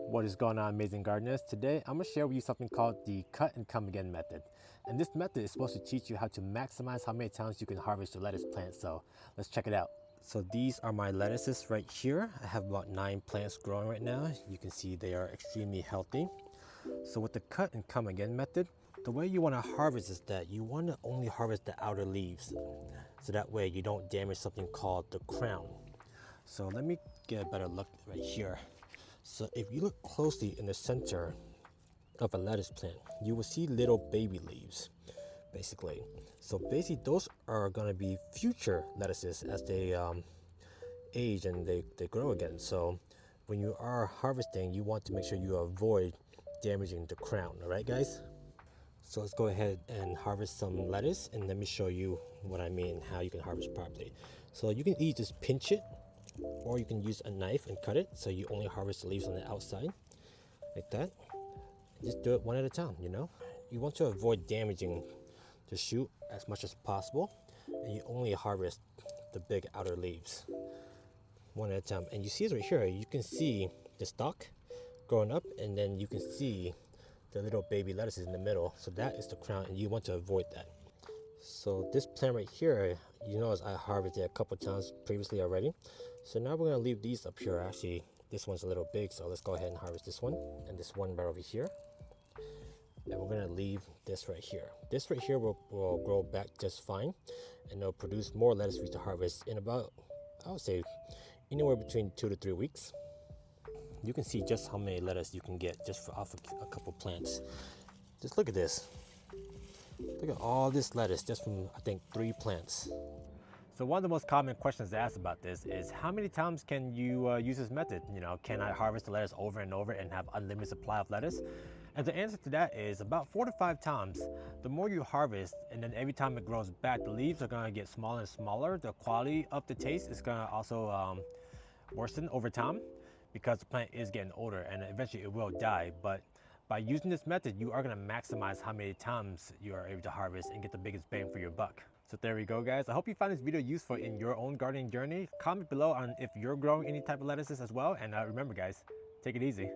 What is going on, amazing gardeners? Today I'm going to share with you something called the cut and come again method. And this method is supposed to teach you how to maximize how many times you can harvest your lettuce plant. So let's check it out. So these are my lettuces right here. I have about 9 plants growing right now. You can see they are extremely healthy. So with the cut and come again method, the way you want to harvest is that you want to only harvest the outer leaves. So that way you don't damage something called the crown. So let me get a better look right here. So if you look closely in the center of a lettuce plant, you will see little baby leaves, basically. So basically those are gonna be future lettuces as they age and they grow again. So when you are harvesting, you want to make sure you avoid damaging the crown, all right guys? So let's go ahead and harvest some lettuce, and let me show you what I mean, how you can harvest properly. So you can either just pinch it, or you can use a knife and cut it so you only harvest the leaves on the outside, like that. And just do it one at a time, you know? You want to avoid damaging the shoot as much as possible, and you only harvest the big outer leaves one at a time. And you see it right here, you can see the stalk growing up, and then you can see the little baby lettuces in the middle. So that is the crown, and you want to avoid that. So this plant right here, you notice I harvested a couple times previously already. So now we're gonna leave these up here. Actually, this one's a little big, so let's go ahead and harvest this one and this one right over here. And we're gonna leave this right here. This right here will grow back just fine, and it'll produce more lettuce for you to harvest in about, I would say, anywhere between 2 to 3 weeks. You can see just how many lettuce you can get just off a couple plants. Just look at this. Look at all this lettuce just from, I think, 3 plants. So one of the most common questions asked about this is, how many times can you use this method? You know, can I harvest the lettuce over and over and have unlimited supply of lettuce? And the answer to that is about 4 to 5 times. The more you harvest, and then every time it grows back, the leaves are gonna get smaller and smaller. The quality of the taste is gonna also worsen over time, because the plant is getting older and eventually it will die. But by using this method, you are going to maximize how many times you are able to harvest and get the biggest bang for your buck. So there we go, guys. I hope you found this video useful in your own gardening journey. Comment below on if you're growing any type of lettuces as well. And remember, guys, take it easy.